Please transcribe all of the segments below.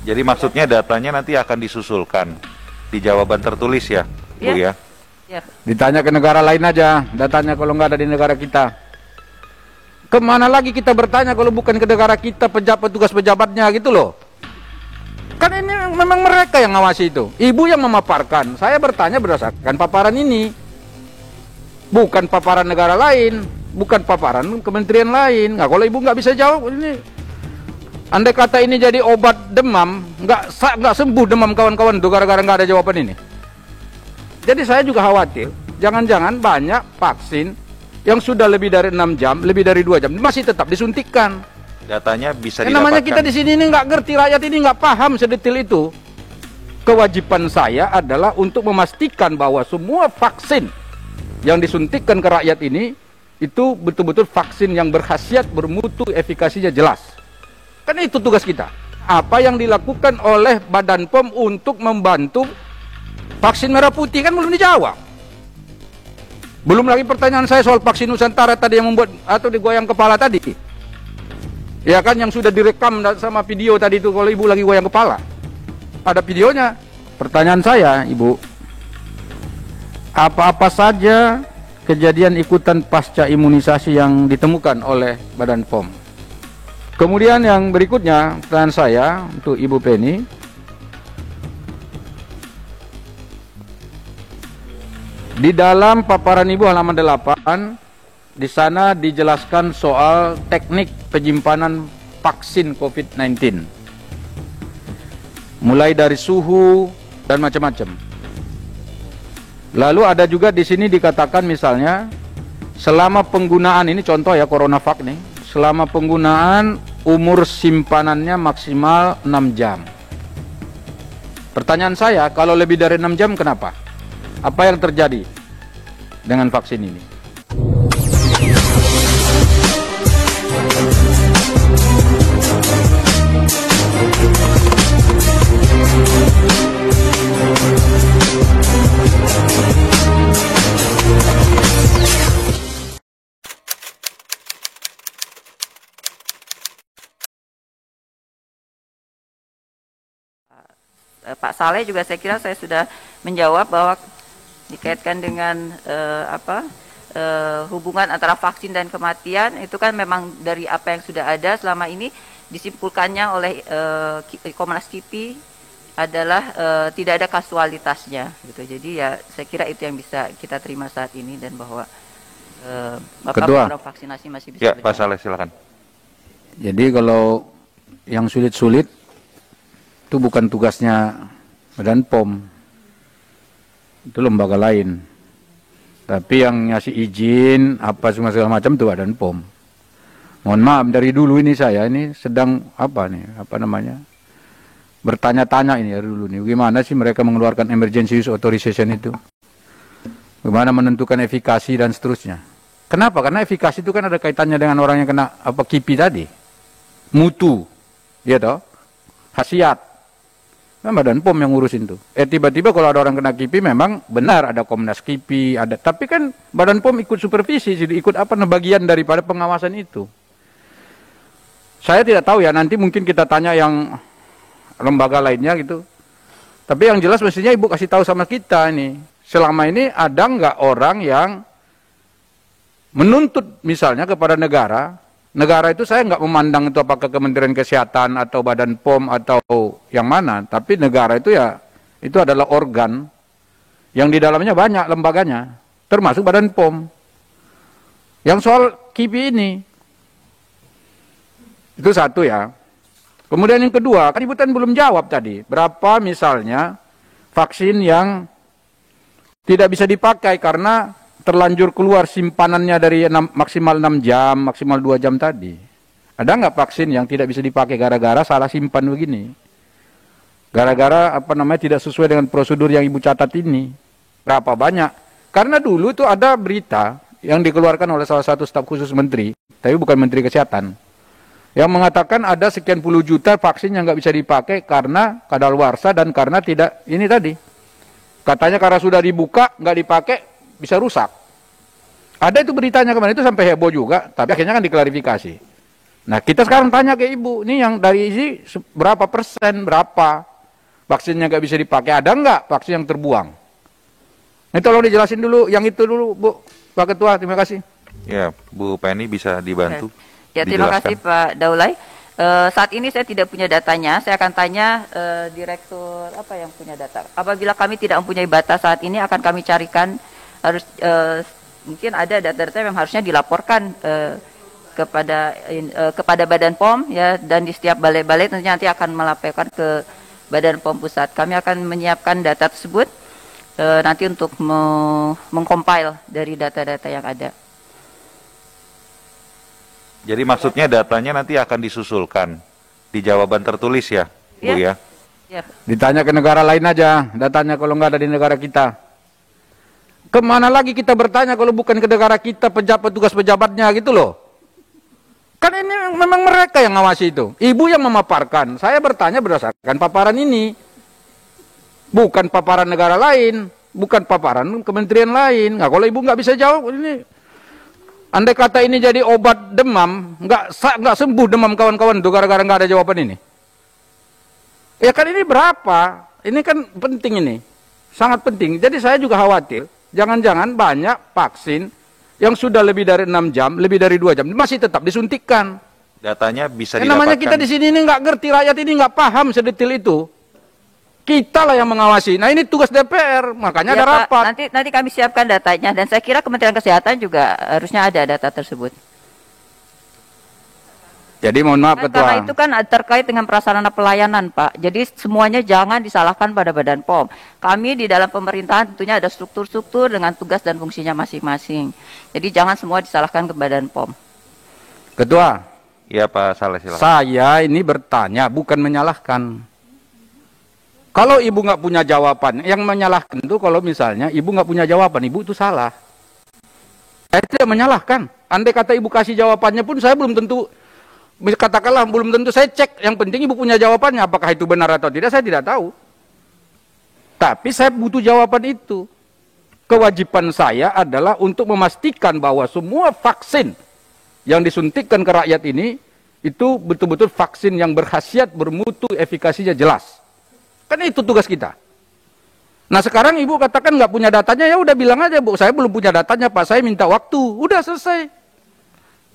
Jadi maksudnya datanya nanti akan disusulkan di jawaban tertulis ya, Bu ya? Ya. Ditanya ke negara lain aja datanya kalau nggak ada di negara kita. Kemana lagi kita bertanya kalau bukan ke negara kita, petugas pejabatnya gitu loh. Kan ini memang mereka yang ngawasi itu. Ibu yang memaparkan. Saya bertanya berdasarkan paparan ini. Bukan paparan negara lain. Bukan paparan kementerian lain. Nah, kalau ibu nggak bisa jawab ini. Andai kata ini jadi obat demam, nggak sembuh demam kawan-kawan tuh gara-gara nggak ada jawaban ini. Jadi saya juga khawatir. Jangan-jangan banyak vaksin yang sudah lebih dari 6 jam, lebih dari 2 jam, masih tetap disuntikkan. Datanya bisa didapatkan. Namanya kita di sini ini nggak ngerti, rakyat ini nggak paham sedetil itu. Kewajiban saya adalah untuk memastikan bahwa semua vaksin yang disuntikkan ke rakyat ini itu betul-betul vaksin yang berkhasiat, bermutu, efikasinya jelas. Kan itu tugas kita. Apa yang dilakukan oleh Badan POM untuk membantu vaksin merah putih kan belum dijawab. Belum lagi pertanyaan saya soal vaksin Nusantara tadi yang membuat atau digoyang kepala tadi. Ya kan yang sudah direkam sama video tadi itu kalau ibu lagi goyang kepala. Ada videonya. Pertanyaan saya, Ibu. Apa-apa saja kejadian ikutan pasca imunisasi yang ditemukan oleh Badan POM? Kemudian yang berikutnya, pertanyaan saya untuk Ibu Penny. Di dalam paparan Ibu halaman 8, di sana dijelaskan soal teknik penyimpanan vaksin COVID-19. Mulai dari suhu dan macam-macam. Lalu ada juga di sini dikatakan misalnya selama penggunaan ini contoh ya CoronaVac nih, selama penggunaan umur simpanannya maksimal 6 jam. Pertanyaan saya, kalau lebih dari 6 jam kenapa? Apa yang terjadi dengan vaksin ini? Pak Saleh juga saya kira saya sudah menjawab bahwa dikaitkan dengan hubungan antara vaksin dan kematian itu kan memang dari apa yang sudah ada selama ini disimpulkannya oleh Komnas KIPI adalah tidak ada kasualitasnya gitu. Jadi ya saya kira itu yang bisa kita terima saat ini dan bahwa program vaksinasi masih bisa berjalan. Pak Saleh silakan. Jadi kalau yang sulit-sulit itu bukan tugasnya Badan POM, itu lembaga lain. Tapi yang ngasih izin apa segala macam itu Badan POM. Mohon maaf dari dulu ini saya ini sedang bertanya-tanya ini dari dulu nih, gimana sih mereka mengeluarkan emergency use authorization itu, bagaimana menentukan efikasi dan seterusnya. Kenapa? Karena efikasi itu kan ada kaitannya dengan orang yang kena KIPI tadi, mutu, ya toh, khasiat. Nah, Badan POM yang ngurusin tuh. Tiba-tiba kalau ada orang kena KIPI memang benar ada Komnas KIPI, ada. Tapi kan Badan POM ikut supervisi, jadi ikut bagian daripada pengawasan itu. Saya tidak tahu ya, nanti mungkin kita tanya yang lembaga lainnya gitu. Tapi yang jelas mestinya Ibu kasih tahu sama kita ini. Selama ini ada nggak orang yang menuntut misalnya kepada negara. Negara itu saya nggak memandang itu apakah Kementerian Kesehatan atau Badan POM atau yang mana, tapi negara itu ya itu adalah organ yang di dalamnya banyak lembaganya, termasuk Badan POM. Yang soal KIPI ini itu satu ya. Kemudian yang kedua, kan Ibu kan belum jawab tadi, berapa misalnya vaksin yang tidak bisa dipakai karena terlanjur keluar simpanannya dari maksimal 6 jam, maksimal 2 jam tadi. Ada nggak vaksin yang tidak bisa dipakai gara-gara salah simpan begini? Gara-gara tidak sesuai dengan prosedur yang Ibu catat ini. Berapa banyak? Karena dulu itu ada berita yang dikeluarkan oleh salah satu staf khusus menteri, tapi bukan Menteri Kesehatan, yang mengatakan ada sekian puluh juta vaksin yang nggak bisa dipakai karena kadaluarsa dan karena tidak, ini tadi. Katanya karena sudah dibuka, nggak dipakai, bisa rusak. Ada itu beritanya kemarin, itu sampai heboh juga, tapi akhirnya kan diklarifikasi. Nah, kita sekarang tanya ke Ibu, ini yang dari isi berapa persen, berapa vaksinnya nggak bisa dipakai, ada nggak vaksin yang terbuang? Ini tolong dijelasin dulu, yang itu dulu, Bu, Pak Ketua, terima kasih. Ya, Bu Penny bisa dibantu. Ya, terima dijelaskan. kasih Pak Daulay. Saat ini saya tidak punya datanya, saya akan tanya direktur apa yang punya data. Apabila kami tidak mempunyai data saat ini, akan kami carikan, harus mungkin ada data-data yang harusnya dilaporkan kepada Badan POM ya, dan di setiap balai-balai tentunya nanti akan melaporkan ke Badan POM pusat. Kami akan menyiapkan data tersebut nanti untuk mengcompile dari data-data yang ada. Jadi maksudnya datanya nanti akan disusulkan di jawaban tertulis ya, Bu ya? Ya. Ditanya ke negara lain aja, datanya kalau nggak ada di negara kita. Kemana lagi kita bertanya kalau bukan ke negara kita, petugas pejabatnya gitu loh. Kan ini memang mereka yang ngawasi itu. Ibu yang memaparkan. Saya bertanya berdasarkan paparan ini. Bukan paparan negara lain. Bukan paparan kementerian lain. Nah, kalau ibu nggak bisa jawab, ini andai kata ini jadi obat demam, nggak sembuh demam kawan-kawan itu gara-gara nggak ada jawaban ini. Ya kan ini berapa? Ini kan penting ini. Sangat penting. Jadi saya juga khawatir. Jangan-jangan banyak vaksin yang sudah lebih dari 6 jam, lebih dari 2 jam, masih tetap disuntikkan. Datanya bisa Namanya didapatkan. kita di sini ini nggak ngerti, rakyat ini nggak paham sedetil itu. Kita lah yang mengawasi. Nah ini tugas DPR, makanya Ya, ada Pak, rapat. nanti kami siapkan datanya, dan saya kira Kementerian Kesehatan juga harusnya ada data tersebut. Jadi mohon maaf Ketua. Karena itu kan terkait dengan prasarana pelayanan, Pak. Jadi semuanya jangan disalahkan pada Badan POM. Kami di dalam pemerintahan tentunya ada struktur-struktur dengan tugas dan fungsinya masing-masing. Jadi jangan semua disalahkan ke Badan POM. Ketua, Ya Pak Saleh silakan. saya ini bertanya bukan menyalahkan. Kalau ibu nggak punya jawaban, yang menyalahkan itu kalau misalnya ibu nggak punya jawaban, ibu itu salah. Saya tidak menyalahkan. Andai kata ibu kasih jawabannya pun saya belum tentu, katakanlah belum tentu saya cek. Yang penting ibu punya jawabannya, apakah itu benar atau tidak saya tidak tahu. Tapi saya butuh jawaban itu. Kewajiban saya adalah untuk memastikan bahwa semua vaksin yang disuntikkan ke rakyat ini itu betul-betul vaksin yang berkhasiat, bermutu, efikasinya jelas. Kan itu tugas kita. Nah sekarang ibu katakan nggak punya datanya, ya udah bilang aja Bu, saya belum punya datanya Pak, saya minta waktu, udah selesai.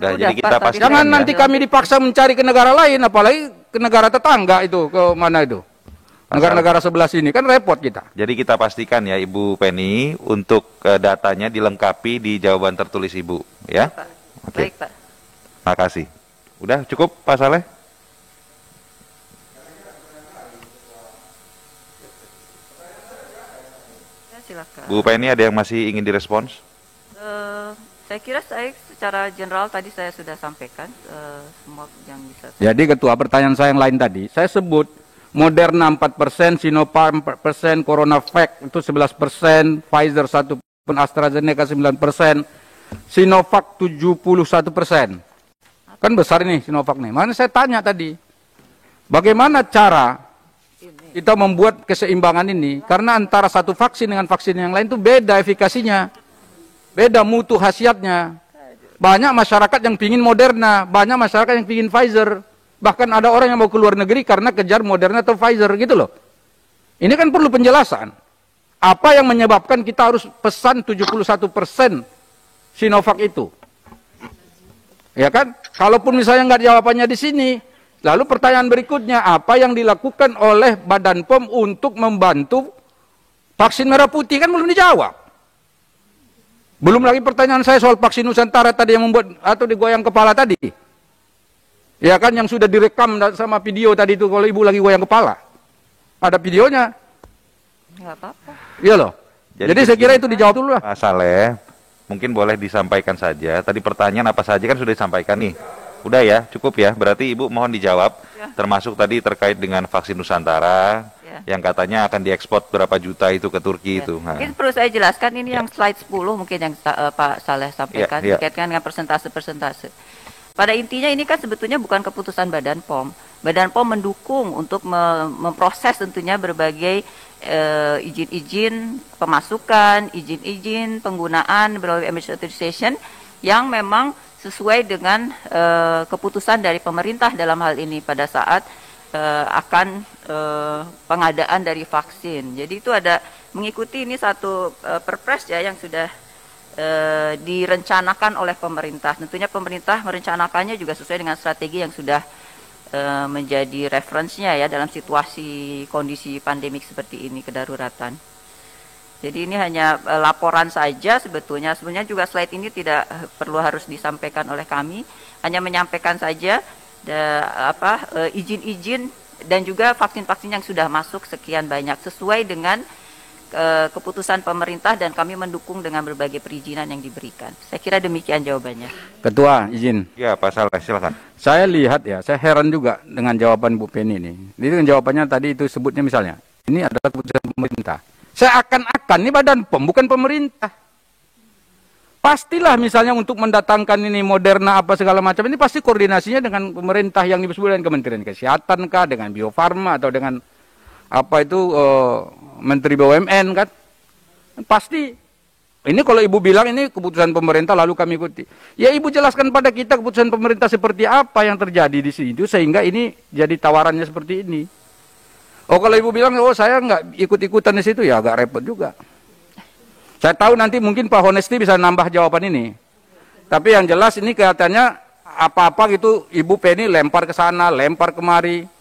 Nah, Udah, jadi Pak, kita tapi pastikan Jangan ya. nanti kami dipaksa mencari ke negara lain, apalagi ke negara tetangga itu, ke mana itu? Negara-negara sebelah sini, kan repot kita. Jadi kita pastikan ya Ibu Penny untuk datanya dilengkapi di jawaban tertulis Ibu ya. Pak. Oke. Baik, Pak. Makasih. Udah cukup Pak Saleh? Ya, silakan. Bu Penny ada yang masih ingin direspons? Saya kira saya secara general tadi saya sudah sampaikan semua yang bisa. Jadi Ketua, pertanyaan saya yang lain tadi, saya sebut Moderna 4%, Sinopharm 4%, CoronaVac itu 11%, Pfizer 1%, AstraZeneca 9%, Sinovac 71%. Kan besar nih Sinovac nih. Mana saya tanya tadi, bagaimana cara kita membuat keseimbangan ini? Karena antara satu vaksin dengan vaksin yang lain itu beda efikasinya, beda mutu khasiatnya. Banyak masyarakat yang pingin Moderna, banyak masyarakat yang pingin Pfizer. Bahkan ada orang yang mau keluar negeri karena kejar Moderna atau Pfizer gitu loh. Ini kan perlu penjelasan. Apa yang menyebabkan kita harus pesan 71% Sinovac itu? Ya kan? Kalaupun misalnya nggak jawabannya di sini, lalu pertanyaan berikutnya, apa yang dilakukan oleh Badan POM untuk membantu vaksin merah putih? Kan belum dijawab. Belum lagi pertanyaan saya soal vaksin Nusantara tadi yang membuat atau digoyang kepala tadi. Ya kan, yang sudah direkam sama video tadi itu kalau ibu lagi goyang kepala. Ada videonya. Nggak apa-apa. Iya loh. Jadi saya kira itu dijawab dulu lah. Pak Saleh, mungkin boleh disampaikan saja. Tadi pertanyaan apa saja kan sudah disampaikan nih. Udah ya, cukup ya. Berarti Ibu mohon dijawab. Ya. Termasuk tadi terkait dengan vaksin Nusantara. Ya. Yang katanya akan diekspor berapa juta itu ke Turki Ya. itu. Nah. Mungkin perlu saya jelaskan ini yang slide 10 mungkin yang Pak Saleh sampaikan Ya, ya. dikaitkan dengan persentase-persentase. Pada intinya ini kan sebetulnya bukan keputusan Badan POM. Badan POM mendukung untuk memproses tentunya berbagai izin-izin pemasukan, izin-izin penggunaan melalui emergency authorization yang memang sesuai dengan keputusan dari pemerintah dalam hal ini pada saat akan pengadaan dari vaksin. Jadi itu ada mengikuti ini satu perpres ya yang sudah direncanakan oleh pemerintah. Tentunya pemerintah merencanakannya juga sesuai dengan strategi yang sudah menjadi referensinya ya dalam situasi kondisi pandemik seperti ini, kedaruratan. Jadi ini hanya laporan saja sebetulnya. Sebenarnya juga slide ini tidak perlu harus disampaikan oleh kami, hanya menyampaikan saja izin-izin dan juga vaksin-vaksin yang sudah masuk sekian banyak sesuai dengan keputusan pemerintah dan kami mendukung dengan berbagai perizinan yang diberikan. Saya kira demikian jawabannya. Ketua, izin. Ya, Pak Saleh, silakan. Saya lihat ya, saya heran juga dengan jawaban Bu Penny ini. Jadi jawabannya tadi itu sebutnya misalnya, ini adalah keputusan pemerintah. Seakan-akan ini Badan POM, bukan pemerintah. Pastilah misalnya untuk mendatangkan ini Moderna apa segala macam, ini pasti koordinasinya dengan pemerintah yang disebut dengan Kementerian Kesehatan kah, dengan Bio Farma atau dengan apa itu Menteri BUMN kan. Pasti. Ini kalau Ibu bilang ini keputusan pemerintah lalu kami ikuti. Ya Ibu jelaskan pada kita keputusan pemerintah seperti apa yang terjadi di situ sehingga ini jadi tawarannya seperti ini. Oh kalau Ibu bilang, oh saya nggak ikut-ikutan di situ, ya agak repot juga. Saya tahu nanti mungkin Pak Honesti bisa nambah jawaban ini. Tapi yang jelas ini kelihatannya apa-apa gitu Ibu Penny lempar ke sana, lempar kemari.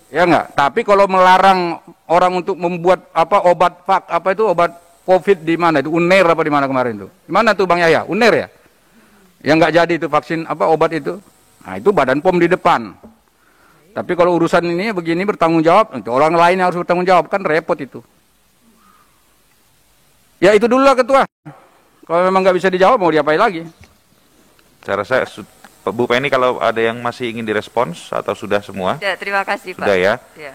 Ya enggak? Tapi kalau melarang orang untuk membuat obat obat COVID di mana itu? UNER apa di mana kemarin itu? Di mana tuh Bang Yahya? UNER ya? Yang nggak jadi itu vaksin obat itu. Nah, itu Badan POM di depan. Tapi kalau urusan ini begini bertanggung jawab, nanti orang lain yang harus bertanggung jawab, kan repot itu. Ya itu dulu lah Ketua. Kalau memang nggak bisa dijawab mau diapain lagi? Saya rasa Bu Penny kalau ada yang masih ingin direspons atau sudah semua? Ya, terima kasih Pak. Sudah ya? Ya.